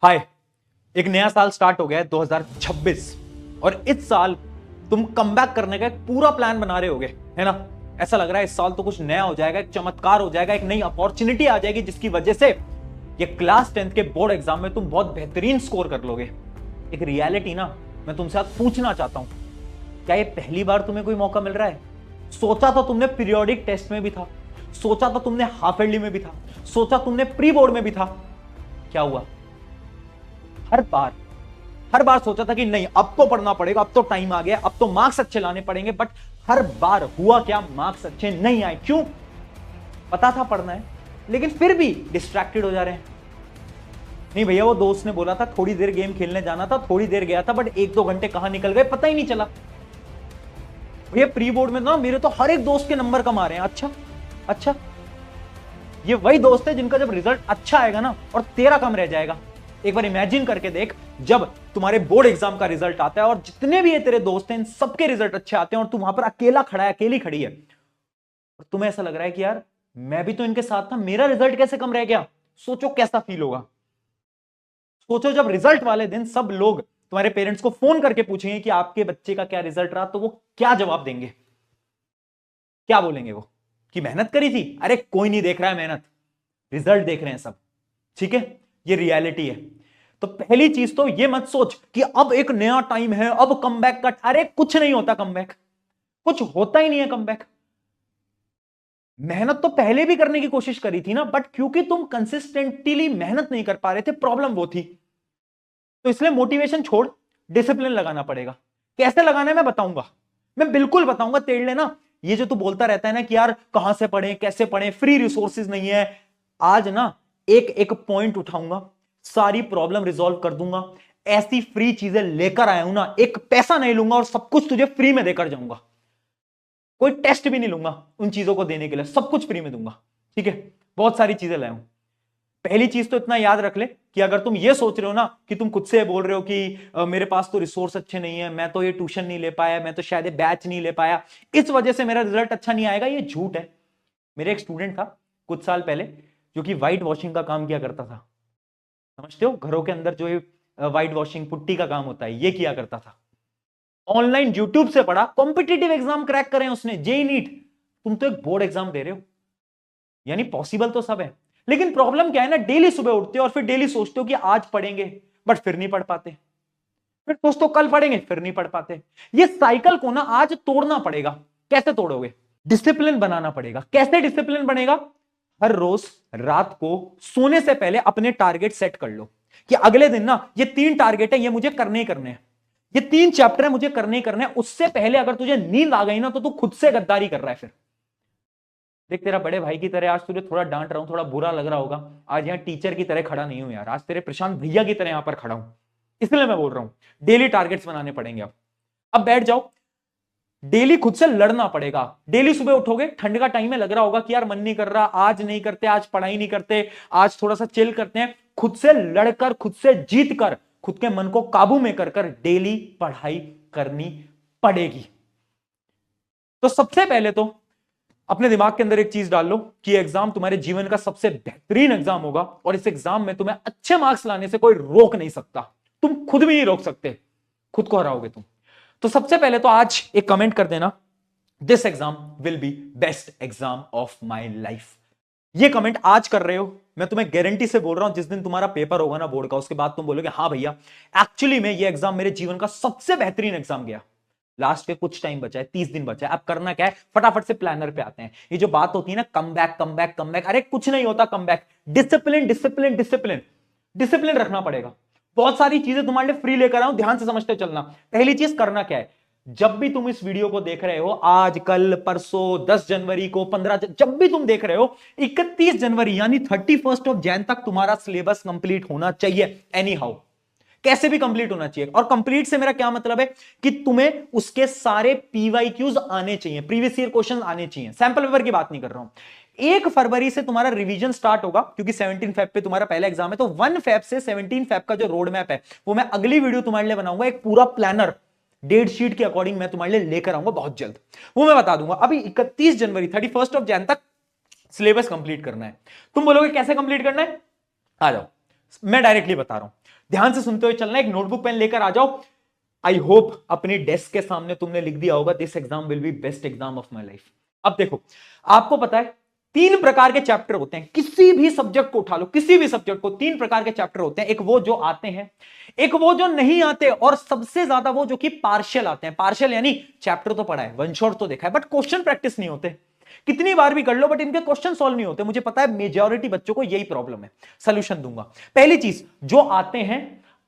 हाय, एक नया साल स्टार्ट हो गया है 2026 और इस साल तुम कमबैक करने का एक पूरा प्लान बना रहे होगे, है ना। ऐसा लग रहा है इस साल तो कुछ नया हो जाएगा, एक चमत्कार हो जाएगा, एक नई अपॉर्चुनिटी आ जाएगी जिसकी वजह से ये क्लास 10th के बोर्ड एग्जाम में तुम बहुत बेहतरीन स्कोर कर लोगे। एक रियलिटी ना मैं तुमसे आज पूछना चाहता हूं, क्या ये पहली बार तुम्हें कोई मौका मिल रहा है? सोचा तो तुमने पीरियोडिक टेस्ट में भी था, सोचा तो तुमने हाफ ईयरली में भी था, सोचा तुमने प्री बोर्ड में भी था। क्या हुआ? हर बार सोचा था कि नहीं अब तो पढ़ना पड़ेगा, अब तो टाइम आ गया, अब तो मार्क्स अच्छे लाने पड़ेंगे, बट हर बार हुआ क्या? मार्क्स अच्छे नहीं आए। क्यों? पता था पढ़ना है लेकिन फिर भी डिस्ट्रैक्टेड हो जा रहे हैं। नहीं भैया, वो दोस्त ने बोला था थोड़ी देर गेम खेलने जाना था, थोड़ी देर गया था, बट 1-2 घंटे कहां निकल गए पता ही नहीं चला। भैया प्री बोर्ड में ना मेरे तो हर एक दोस्त के नंबर कम आ रहे हैं। अच्छा, ये वही दोस्त है जिनका जब रिजल्ट अच्छा आएगा ना और तेरा कम रह जाएगा। एक बार इमेजिन करके देख, जब तुम्हारे बोर्ड एग्जाम का रिजल्ट आता है और जितने भी ये तेरे दोस्त हैं इन सबके रिजल्ट अच्छे आते हैं और तू वहां पर अकेला खड़ा है, अकेली खड़ी है और तुम्हें ऐसा लग रहा है कि यार मैं भी तो इनके साथ था, मेरा रिजल्ट कैसे कम रह गया। सोचो कैसा फील होगा। सोचो जब रिजल्ट वाले दिन सब लोग तुम्हारे पेरेंट्स को फोन करके पूछेंगे कि आपके बच्चे का क्या रिजल्ट रहा, तो वो क्या जवाब देंगे? क्या बोलेंगे वो? कि मेहनत करी थी? अरे कोई नहीं देख रहा है मेहनत, रिजल्ट देख रहे हैं सब। ठीक है, ये रियलिटी है। तो पहली चीज तो ये मत सोच कि अब एक नया टाइम है, अब कमबैक का। अरे कुछ नहीं होता कमबैक, कुछ होता ही नहीं है कमबैक। मेहनत तो पहले भी करने की कोशिश करी थी ना, बट क्योंकि तुम कंसिस्टेंटली मेहनत नहीं कर पा रहे थे, प्रॉब्लम वो थी। तो इसलिए मोटिवेशन छोड़, डिसिप्लिन लगाना पड़ेगा। कैसे लगाना है मैं बताऊंगा, मैं बिल्कुल बताऊंगा। तेड़ लेना ये जो तू बोलता रहता है ना कि यार कहां से पढ़ें, कैसे पढ़ें, फ्री रिसोर्सेज नहीं है। आज ना एक एक पॉइंट उठाऊंगा, सारी प्रॉब्लम रिजॉल्व कर दूंगा। ऐसी फ्री चीजें लेकर आया हूं ना, एक पैसा नहीं लूंगा और सब कुछ तुझे फ्री में देकर जाऊंगा। कोई टेस्ट भी नहीं लूंगा उन चीजों को देने के लिए, सब कुछ फ्री में दूंगा। ठीक है, बहुत सारी चीजें लाया हूं। पहली चीज तो इतना याद रख ले कि अगर तुम ये सोच रहे हो ना कि तुम खुद से बोल रहे हो कि मेरे पास तो रिसोर्स अच्छे नहीं है, मैं तो ये ट्यूशन नहीं ले पाया, मैं तो शायद ये बैच नहीं ले पाया, इस वजह से मेरा रिजल्ट अच्छा नहीं आएगा, ये झूठ है। मेरे एक स्टूडेंट था कुछ साल पहले जो कि व्हाइट वॉशिंग का काम किया करता था। समझते हो, घरों के अंदर जो व्हाइट वॉशिंग पुट्टी का काम होता है, ये किया करता था। ऑनलाइन यूट्यूब से पढ़ा, कॉम्पिटिटिव एग्जाम क्रैक करें उसने, जेई नीट। तुम तो एक बोर्ड एग्जाम दे रहे हो, यानी पॉसिबल तो सब है। लेकिन प्रॉब्लम क्या है ना, डेली सुबह उठते हो और फिर डेली सोचते हो कि आज पढ़ेंगे, बट फिर नहीं पढ़ पाते। फिर सोचते हो कल पढ़ेंगे, फिर नहीं पढ़ पाते। ये साइकिल को ना आज तोड़ना पड़ेगा। कैसे तोड़ोगे? डिसिप्लिन बनाना पड़ेगा। कैसे डिसिप्लिन बनेगा? हर रोज रात को सोने से पहले अपने टारगेट सेट कर लो कि अगले दिन ना ये 3 टारगेट है, ये मुझे करने ही करने हैं, ये 3 चैप्टर है मुझे करने ही करने हैं। उससे पहले अगर तुझे नींद आ गई ना तो तू खुद से गद्दारी कर रहा है। फिर देख, तेरा बड़े भाई की तरह आज तुझे थोड़ा डांट रहा हूं, थोड़ा बुरा लग रहा होगा। आज यहां टीचर की तरह खड़ा नहीं हूं यार, आज तेरे प्रशांत भैया की तरह यहां पर खड़ा हूं। इसलिए मैं बोल रहा हूं डेली टारगेट्स बनाने पड़ेंगे। अब बैठ जाओ, डेली खुद से लड़ना पड़ेगा। डेली सुबह उठोगे, ठंड का टाइम है, लग रहा होगा कि यार मन नहीं कर रहा, आज नहीं करते, आज पढ़ाई नहीं करते, आज थोड़ा सा चिल करते हैं। खुद से लड़कर, खुद से जीत कर, खुद के मन को काबू में कर डेली पढ़ाई करनी पड़ेगी। तो सबसे पहले तो अपने दिमाग के अंदर एक चीज डाल लो कि एग्जाम तुम्हारे जीवन का सबसे बेहतरीन एग्जाम होगा और इस एग्जाम में तुम्हें अच्छे मार्क्स लाने से कोई रोक नहीं सकता। तुम खुद भी नहीं रोक सकते, खुद को हराओगे तुम। तो सबसे पहले तो आज एक कमेंट कर देना, this exam will be best exam of my life. ये कमेंट आज कर रहे हो, मैं तुम्हें गारंटी से बोल रहा हूं जिस दिन तुम्हारा पेपर होगा ना बोर्ड का, उसके बाद तुम बोलोगे हाँ भैया एक्चुअली में ये एग्जाम मेरे जीवन का सबसे बेहतरीन एग्जाम गया। लास्ट के कुछ टाइम बचा है, 30 दिन बचा है। अब करना क्या है, फटाफट से प्लानर पे आते हैं। ये जो बात होती है ना come back come back come back, अरे कुछ नहीं होता come back. Discipline discipline discipline discipline रखना पड़ेगा। बहुत सारी चीजें तुम्हारे लिए फ्री लेकर आऊं, ध्यान से समझते चलना। पहली चीज करना क्या है, जब भी तुम इस वीडियो को देख रहे हो, आज कल परसों 10 जनवरी को 15 जब भी तुम देख रहे हो, 31 जनवरी यानी 31 ऑफ जैन तक तुम्हारा सिलेबस कंप्लीट होना चाहिए। एनी हाउ, कैसे भी कंप्लीट होना चाहिए। और कंप्लीट से मेरा क्या मतलब है कि तुम्हें उसके सारे पीवाईक्यूज आने चाहिए, प्रीवियस ईयर क्वेश्चन आने चाहिए। सैंपल पेपर की बात नहीं कर रहा हूं। 1 फरवरी से तुम्हारा रिवीजन स्टार्ट होगा क्योंकि 17 फेब पे तुम्हारा पहला एग्जाम है। तो 1 फेब से 17 फेब का जो रोड मैप है वो मैं अगली वीडियो तुम्हारे लिए बनाऊंगा, एक पूरा प्लानर डेट शीट के अकॉर्डिंग मैं तुम्हारे लिए लेकर आऊंगा बहुत जल्द, वो मैं बता दूंगा। अभी 31 जनवरी 31 ऑफ जैन तक सिलेबस कंप्लीट करना है। तुम बोलोगे कैसे कंप्लीट करना है, आ जाओ मैं डायरेक्टली बता रहा हूं। ध्यान से सुनते हुए चलना, एक नोटबुक पेन लेकर आ जाओ। आई होप अपनी डेस्क के सामने तुमने लिख दिया होगा, this exam will be best exam of my life. अब देखो, आपको पता है 3 प्रकार के चैप्टर होते हैं, किसी भी सब्जेक्ट को उठा लो, किसी भी सब्जेक्ट को 3 प्रकार के चैप्टर होते हैं। एक वो जो आते हैं, एक वो जो नहीं आते, और सबसे ज्यादा वो जो कि पार्शियल आते हैं। पार्शियल यानी चैप्टर तो पढ़ा है, वन शॉट तो देखा है, बट क्वेश्चन प्रैक्टिस नहीं होते। कितनी बार भी कर लो बट इनके क्वेश्चन सॉल्व नहीं होते। मुझे पता है मेजॉरिटी बच्चों को यही प्रॉब्लम है, सोल्यूशन दूंगा। पहली चीज, जो आते हैं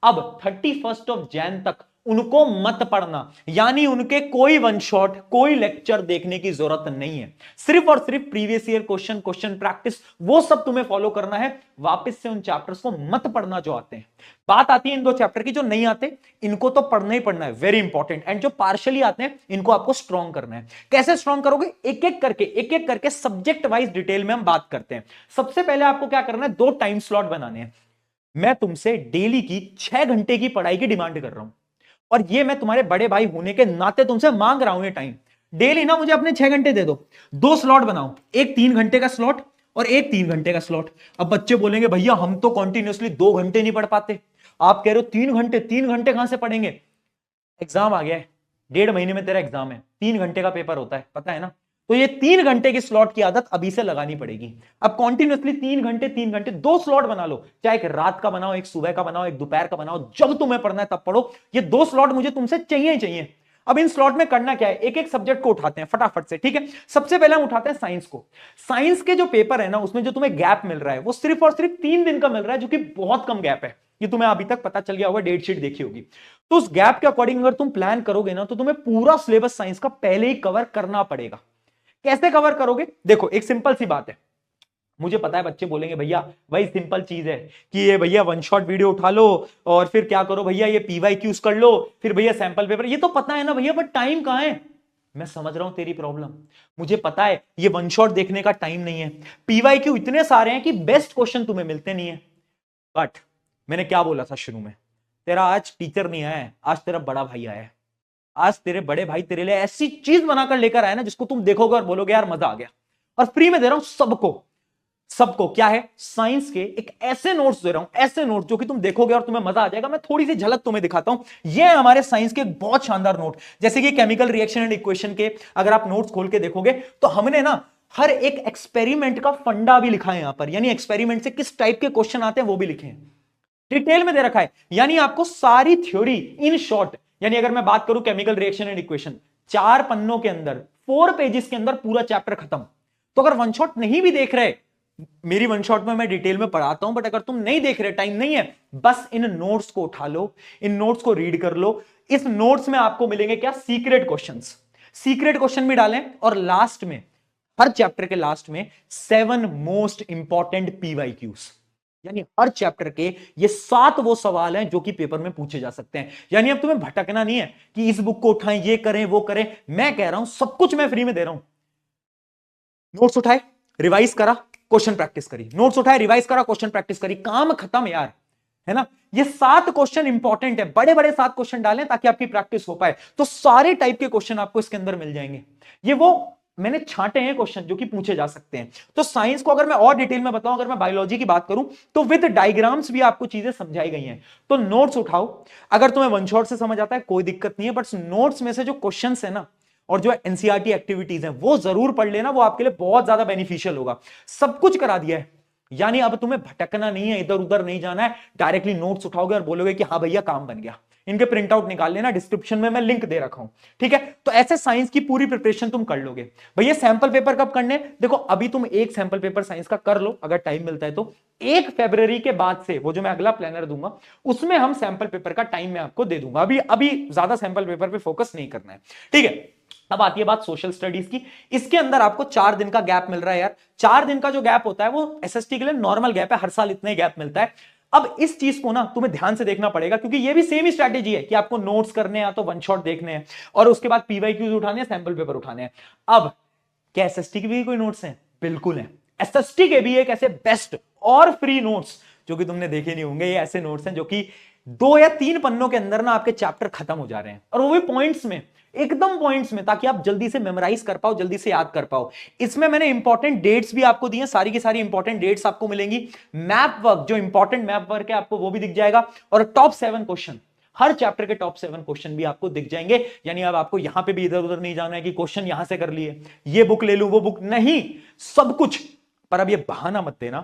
अब 31 जैन तक उनको मत पढ़ना, यानी उनके कोई वन शॉट, कोई लेक्चर देखने की जरूरत नहीं है। सिर्फ और सिर्फ previous year question, question practice, वो सब तुम्हें फॉलो करना है। वापस से उन चैप्टर्स को मत पढ़ना जो आते हैं। बात आती है इन 2 चैप्टर की, जो नहीं आते इनको तो पढ़ना ही पढ़ना है, वेरी इंपॉर्टेंट। एंड जो पार्शियली आते हैं इनको आपको स्ट्रॉन्ग करना है। कैसे स्ट्रॉन्ग करोगे? एक एक करके सब्जेक्ट वाइज डिटेल में हम बात करते हैं। सबसे पहले आपको क्या करना है, 2 टाइम स्लॉट बनाने हैं। मैं तुमसे डेली की 6 घंटे की पढ़ाई की डिमांड कर रहा हूं, और ये मैं तुम्हारे बड़े भाई होने के नाते तुमसे मांग रहा हूं ये टाइम। डेली ना मुझे अपने 6 घंटे दे दो। 2 स्लॉट बनाओ, एक 3 घंटे का स्लॉट और एक 3 घंटे का स्लॉट। अब बच्चे बोलेंगे भैया हम तो कॉन्टिन्यूसली 2 घंटे नहीं पढ़ पाते। आप कह रहे हो 3 घंटे, 3 घंटे कहां से पढ़ेंगे? एग्जाम आ गया है, 1.5 महीने में तेरा एग्जाम है, 3 घंटे का पेपर होता है, पता है ना? तो ये 3 घंटे की स्लॉट की आदत अभी से लगानी पड़ेगी। अब कॉन्टिन्यूसली 3 घंटे 3 घंटे 2 स्लॉट बना लो, चाहे एक रात का बनाओ, एक सुबह का बनाओ, एक दोपहर का बनाओ, जब तुम्हें पढ़ना है तब पढ़ो। ये 2 स्लॉट मुझे तुमसे चाहिए ही चाहिए। अब इन स्लॉट में करना क्या है, एक एक सब्जेक्ट को उठाते हैं फटाफट से, ठीक है? सबसे पहले हम उठाते हैं साइंस को। साइंस के जो पेपर है ना, उसमें जो तुम्हें गैप मिल रहा है वो सिर्फ और सिर्फ 3 दिन का मिल रहा है, जो कि बहुत कम गैप है। ये तुम्हें अभी तक पता चल गया होगा, डेट शीट देखी होगी। तो उस गैप के अकॉर्डिंग अगर तुम प्लान करोगे ना, तो तुम्हें पूरा सिलेबस साइंस का पहले ही कवर करना पड़ेगा। कैसे कवर करोगे? देखो, एक सिंपल सी बात है। मुझे पता है बच्चे बोलेंगे भैया वही सिंपल चीज है कि ये भैया वन शॉट वीडियो उठा लो और फिर क्या करो भैया, ये पीवाईक्यूज कर लो, फिर भैया सैंपल पेपर। ये तो पता है ना भैया, बट टाइम कहां है? मैं समझ रहा हूं तेरी प्रॉब्लम, मुझे पता है ये वन शॉट देखने का टाइम नहीं है। पीवाईक्यू इतने सारे हैं कि बेस्ट क्वेश्चन तुम्हें मिलते नहीं है। बट मैंने क्या बोला था शुरू में, तेरा आज टीचर नहीं आया है, आज तेरा बड़ा भाई आया है। आज तेरे बड़े भाई तेरे लिए ऐसी चीज बनाकर लेकर आया ना, जिसको तुम देखोगे और बोलोगे यार मजा आ गया। और फ्री में दे रहा हूं सबको। सबको क्या है, साइंस के एक ऐसे नोट्स दे रहा हूं, ऐसे नोट्स जो कि तुम देखोगे और तुम्हें मजा आ जाएगा। मैं थोड़ी सी झलक तुम्हें दिखाता हूं। ये है हमारे साइंस के बहुत शानदार नोट। जैसे कि केमिकल रिएक्शन एंड इक्वेशन के अगर आप नोट्स खोल के देखोगे तो हमने ना हर एक एक्सपेरिमेंट का फंडा भी लिखा है यहां पर, यानी एक्सपेरिमेंट से किस टाइप के क्वेश्चन आते हैं वो भी लिखे हैं, डिटेल में दे रखा है। यानी आपको सारी थ्योरी इन शॉर्ट, यानी अगर मैं बात करूं केमिकल रिएक्शन एंड इक्वेशन, 4 पन्नों के अंदर, 4 पेजेस के अंदर पूरा चैप्टर खत्म। तो अगर वन शॉट नहीं भी देख रहे, मेरी वन शॉट में मैं डिटेल में पढ़ाता हूं, बट अगर तुम नहीं देख रहे, टाइम नहीं है, बस इन नोट्स को उठा लो, इन नोट्स को रीड कर लो। इस नोट्स में आपको मिलेंगे क्या, सीक्रेट क्वेश्चंस। सीक्रेट क्वेश्चन भी डालें, और लास्ट में, हर चैप्टर के लास्ट में 7 मोस्ट इंपॉर्टेंट पीवाईक्यूज, यानी हर चैप्टर के ये 7 वो सवाल हैं जो कि पेपर में पूछे जा सकते हैं। यानी अब तुम्हें भटकना नहीं है कि इस बुक को उठाएं, ये करें, वो करें। मैं कह रहा हूं सब कुछ मैं फ्री में दे रहा हूं। नोट्स उठाए, रिवाइज करा, क्वेश्चन प्रैक्टिस करी, नोट्स उठाए, रिवाइज करा, क्वेश्चन प्रैक्टिस करी, काम खत्म यार, है ना? ये 7 क्वेश्चन इंपॉर्टेंट है, बड़े बड़े 7 क्वेश्चन डालें ताकि आपकी प्रैक्टिस हो पाए। तो सारे टाइप के क्वेश्चन आपको इसके अंदर मिल जाएंगे। ये वो मैंने छांटे हैं क्वेश्चन जो कि पूछे जा सकते हैं। तो साइंस को अगर मैं और डिटेल में बताऊं, अगर मैं बायोलॉजी की बात करूं, तो विद डायग्राम्स भी आपको चीजें समझाई गई हैं। तो नोट्स उठाओ, अगर तुम्हें वन शॉट से समझ आता है कोई दिक्कत नहीं है, बट नोट्स में से जो क्वेश्चन है ना, और जो एनसीईआरटी एक्टिविटीज हैं, वो जरूर पढ़ लेना, वो आपके लिए बहुत ज्यादा बेनिफिशियल होगा। सब कुछ करा दिया है, यानी अब तुम्हें भटकना नहीं है, इधर उधर नहीं जाना है। डायरेक्टली नोट्स उठाओगे और बोलोगे कि हाँ भैया काम बन गया। इनके प्रिंट आउट निकाल लेना, डिस्क्रिप्शन में मैं लिंक दे रखा हूं, ठीक है? तो ऐसे साइंस की पूरी प्रिपरेशन तुम कर लोगे। भैया सैंपल पेपर कब करने? देखो अभी तुम एक सैंपल पेपर साइंस का कर लो, अगर टाइम मिलता है तो। 1 फरवरी के बाद से वो जो मैं अगला प्लानर दूंगा, उसमें हम सैंपल पेपर का टाइम मैं आपको दे दूंगा। अभी ज्यादा सैंपल पेपर पे फोकस नहीं करना है, ठीक है? अब आती है बात सोशल स्टडीज की। इसके अंदर आपको 4 दिन का गैप मिल रहा है यार। 4 दिन का जो गैप होता है वो एसएसटी के लिए नॉर्मल गैप है, हर साल इतना ही गैप मिलता है। अब इस चीज को ना तुम्हें ध्यान से देखना पड़ेगा, क्योंकि ये भी सेम ही स्ट्रैटेजी है कि आपको नोट्स करने हैं या तो वन शॉट देखने हैं, और उसके बाद पीवाईक्यूज उठाने हैं, सैंपल पेपर उठाने हैं। अब क्या एसएसटी के भी कोई नोट्स हैं? बिल्कुल है। एसएसटी के भी एक ऐसे बेस्ट और फ्री नोट्स जो कि तुमने देखे नहीं होंगे। ये ऐसे नोट्स हैं जो कि 2 या 3 पन्नों के अंदर ना आपके चैप्टर खत्म हो जा रहे हैं, और वो भी पॉइंट्स में। एकदम पॉइंट्स में, ताकि आप जल्दी से मेमोराइज कर पाओ, जल्दी से याद कर पाओ। इसमें मैंने इंपॉर्टेंट डेट्स भी आपको दी हैं, सारी की सारी इंपॉर्टेंट डेट्स आपको मिलेंगी। मैप वर्क, जो इंपॉर्टेंट मैप वर्क है आपको वो भी दिख जाएगा, और टॉप 7 क्वेश्चन, हर चैप्टर के टॉप 7 क्वेश्चन भी आपको दिख जाएंगे। यानी अब आपको यहां पे भी इधर उधर नहीं जाना है कि क्वेश्चन यहां से कर लिए, ये बुक ले लूं वो बुक नहीं, सब कुछ। पर अब ये बहाना मत देना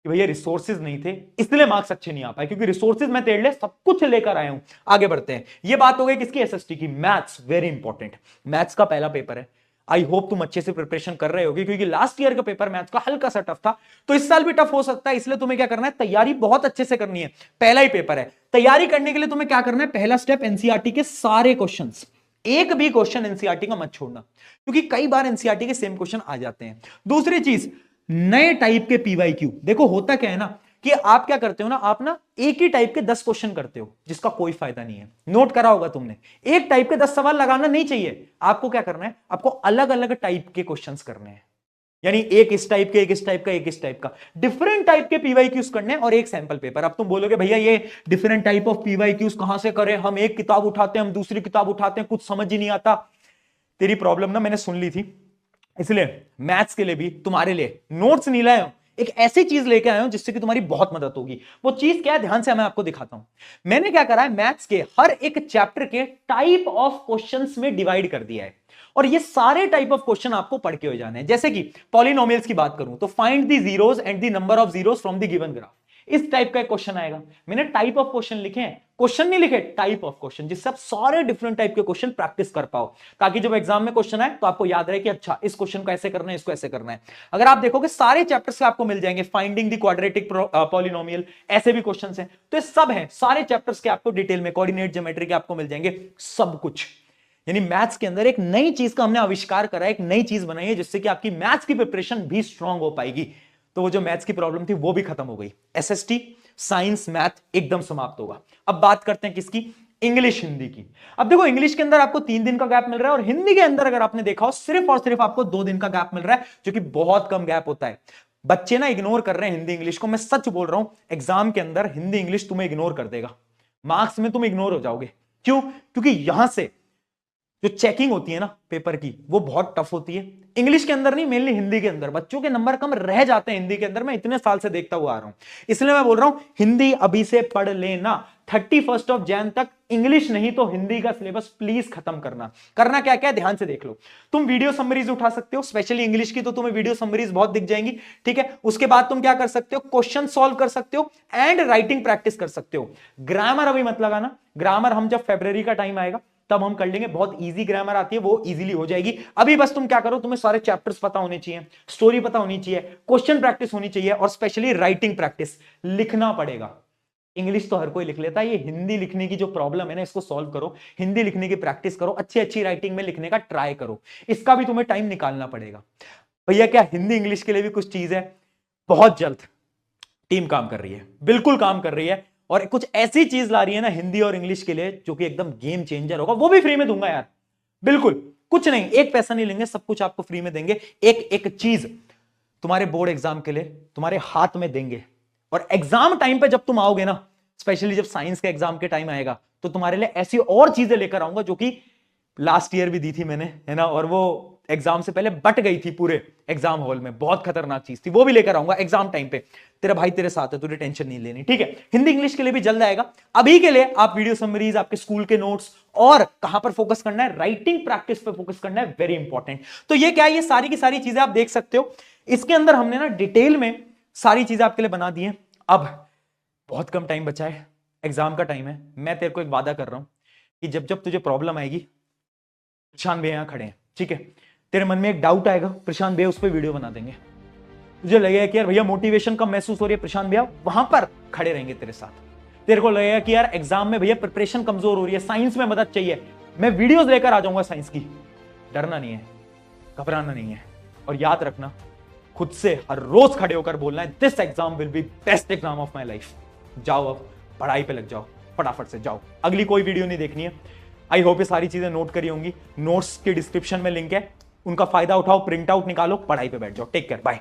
कि भैया रिसोर्सेज नहीं थे इसलिए मार्क्स अच्छे नहीं आ पाए, क्योंकि रिसोर्सेज मैं तेरे लिए सब कुछ लेकर आया हूं। आगे बढ़ते हैं। ये बात हो गई किसकी, एसएसटी की। मैथ्स वेरी इंपॉर्टेंट, मैथ्स का पहला पेपर है। आई होप तुम अच्छे से प्रिपरेशन कर रहे होगे, क्योंकि लास्ट ईयर का पेपर मैथ्स का हल्का सा टफ था, तो इस साल भी टफ हो सकता है। इसलिए तुम्हें क्या करना है, तैयारी बहुत अच्छे से करनी है। पहला ही पेपर है, तैयारी करने के लिए तुम्हें क्या करना है, पहला स्टेप एनसीईआरटी के सारे क्वेश्चंस, एक भी क्वेश्चन एनसीईआरटी का मत छोड़ना, क्योंकि कई बार एनसीईआरटी के सेम क्वेश्चन आ जाते हैं। दूसरी चीज, नए टाइप के पीवाईक्यू। देखो होता क्या है ना कि आप क्या करते हो ना, आप ना एक ही टाइप के 10 क्वेश्चन करते हो, जिसका कोई फायदा नहीं है। नोट करा होगा तुमने, एक टाइप के 10 सवाल लगाना नहीं चाहिए। आपको क्या करना है, आपको अलग अलग टाइप के क्वेश्चंस करने हैं। यानी एक इस टाइप के, एक इस टाइप का, एक इस टाइप का, डिफरेंट टाइप के पीवाईक्यूज करने हैं और एक सैंपल पेपर। अब तुम बोलोगे भैया ये डिफरेंट टाइप ऑफ पीवाईक्यूज कहां से करें, हम एक किताब उठाते हैं, हम दूसरी किताब उठाते हैं, कुछ समझ ही नहीं आता। तेरी प्रॉब्लम ना मैंने सुन ली थी, इसलिए मैथ्स के लिए भी तुम्हारे लिए नोट्स नहीं लाया हूं, एक ऐसी चीज लेके आया हूं जिससे कि तुम्हारी बहुत मदद होगी। वो चीज क्या है, ध्यान से मैं आपको दिखाता हूं। मैंने क्या करा है, मैथ्स के हर एक चैप्टर के टाइप ऑफ क्वेश्चंस में डिवाइड कर दिया है, और ये सारे टाइप ऑफ क्वेश्चन आपको पढ़ के हो जाने हैं। जैसे कि पॉलिनोमियल्स की बात करूं तो find the zeros and the number of zeros from the given graph, इस टाइप का एक क्वेश्चन आएगा। मैंने टाइप ऑफ क्वेश्चन लिखे हैं, क्वेश्चन नहीं लिखे, टाइप ऑफ क्वेश्चन, जिससे आप सारे डिफरेंट टाइप के क्वेश्चन प्रैक्टिस कर पाओ, ताकि जब एग्जाम में क्वेश्चन आए तो आपको याद रहे कि अच्छा इस क्वेश्चन को ऐसे करना है, इसको ऐसे करना है। अगर आप देखोगे सारे चैप्टर्स से आपको मिल जाएंगे, फाइंडिंग द क्वाड्रेटिक पॉलिनोमियल, ऐसे भी क्वेश्चंस हैं। तो ये सब है, सारे चैप्टर्स के आपको डिटेल में, कोऑर्डिनेट ज्योमेट्री के आपको मिल जाएंगे, सब कुछ। यानी मैथ्स के अंदर एक नई चीज का हमने आविष्कार करा है, एक नई चीज बनाई है, जिससे कि आपकी मैथ्स की प्रिपरेशन भी स्ट्रांग हो पाएगी। तो वो जो मैथ्स की प्रॉब्लम थी वो भी खत्म हो गई। एसएसटी, साइंस, मैथ एकदम समाप्त होगा। अब बात करते हैं किसकी, इंग्लिश हिंदी की। अब देखो इंग्लिश के अंदर आपको 3 दिन का गैप मिल रहा है, और हिंदी के अंदर अगर आपने देखा हो सिर्फ और सिर्फ आपको 2 दिन का गैप मिल रहा है, जो कि बहुत कम गैप होता है। बच्चे ना इग्नोर कर रहे हैं हिंदी इंग्लिश को, मैं सच बोल रहा हूं। एग्जाम के अंदर हिंदी इंग्लिश तुम्हें इग्नोर कर देगा, मार्क्स में तुम इग्नोर हो जाओगे। क्यों? क्योंकि यहां से जो चेकिंग होती है ना पेपर की, वो बहुत टफ होती है। इंग्लिश के अंदर नहीं, मेनली हिंदी के अंदर बच्चों के नंबर कम रह जाते हैं हिंदी के अंदर। मैं इतने साल से देखता हुआ आ रहा हूं, इसलिए मैं बोल रहा हूं हिंदी अभी से पढ़ लेना। 31 जैन तक इंग्लिश नहीं तो हिंदी का सिलेबस प्लीज खत्म करना। करना क्या क्या है, ध्यान से देख लो। तुम वीडियो समरीज उठा सकते हो, स्पेशली इंग्लिश की तो तुम्हें वीडियो समरीज बहुत दिख जाएंगी, ठीक है। उसके बाद तुम क्या कर सकते हो, क्वेश्चन सॉल्व कर सकते हो एंड राइटिंग प्रैक्टिस कर सकते हो। ग्रामर अभी मत लगाना, ग्रामर हम जब फरवरी का टाइम आएगा तब हम कर लेंगे, बहुत इजी ग्रामर आती है, वो इजीली हो जाएगी। अभी बस तुम क्या करो, तुम्हें सारे चैप्टर्स पता होने चाहिए, स्टोरी पता होनी चाहिए, क्वेश्चन प्रैक्टिस होनी चाहिए, और स्पेशली राइटिंग प्रैक्टिस, लिखना पड़ेगा। इंग्लिश तो हर कोई लिख लेता है, ये हिंदी लिखने की जो प्रॉब्लम है ना, इसको सॉल्व करो, हिंदी लिखने की प्रैक्टिस करो, अच्छी अच्छी राइटिंग में लिखने का ट्राई करो, इसका भी तुम्हें टाइम निकालना पड़ेगा। भैया क्या हिंदी इंग्लिश के लिए भी कुछ चीज है, बहुत जल्द टीम काम कर रही है, बिल्कुल काम कर रही है, और कुछ ऐसी चीज ला रही है ना हिंदी और इंग्लिश के लिए जो कि एकदम गेम चेंजर होगा। वो भी फ्री में दूंगा यार, बिल्कुल कुछ नहीं, एक पैसा नहीं लेंगे, सब कुछ आपको फ्री में देंगे। एक एक चीज तुम्हारे बोर्ड एग्जाम के लिए तुम्हारे हाथ में देंगे, और एग्जाम टाइम पे जब तुम आओगे ना, स्पेशली जब साइंस के एग्जाम के टाइम आएगा, तो तुम्हारे लिए ऐसी और चीजें लेकर आऊंगा जो कि लास्ट ईयर भी दी थी मैंने, है ना, और वो एग्जाम से पहले बट गई थी पूरे एग्जाम हॉल में, बहुत खतरनाक चीज थी, वो भी लेकर आऊंगा एग्जाम टाइम पे। तेरा भाई तेरे साथ है, तुझे टेंशन नहीं लेनी, ठीक है। हिंदी इंग्लिश के लिए भी जल्द आएगा। अभी के लिए आप वीडियो समरीज, आपके स्कूल के नोट्स, और कहां पर फोकस करना है, राइटिंग प्रैक्टिस पे फोकस करना है, वेरी इंपॉर्टेंट। तो ये क्या है, ये सारी की सारी चीजें आप देख सकते हो। इसके अंदर हमने ना डिटेल में सारी चीजें आपके लिए बना दी हैं। अब बहुत कम टाइम बचा है, एग्जाम का टाइम है। मैं तेरे को एक वादा कर रहा हूं कि जब जब तुझे प्रॉब्लम आएगी, प्रशांत भैया यहां खड़े हैं, ठीक है। तेरे मन में एक डाउट आएगा, प्रशांत भैया उस पर वीडियो बना देंगे। तुझे लगेगा कि यार भैया मोटिवेशन कम महसूस हो रही है, प्रशांत भैया वहां पर खड़े रहेंगे तेरे साथ। तेरे को लगेगा कि यार एग्जाम में भैया प्रिपरेशन कमजोर हो रही है, साइंस में मदद चाहिए, मैं वीडियोस लेकर आ जाऊंगा साइंस की। डरना नहीं है, घबराना नहीं है, और याद रखना, खुद से हर रोज खड़े होकर बोलना है, this exam will be best exam of my life. जाओ, अब पढ़ाई पे लग जाओ, फटाफट से जाओ, अगली कोई वीडियो नहीं देखनी है। आई होप ये सारी चीजें नोट करी होंगी। नोट्स के डिस्क्रिप्शन में लिंक है, उनका फायदा उठाओ, प्रिंट आउट निकालो, पढ़ाई पे बैठ जाओ। Take care, bye.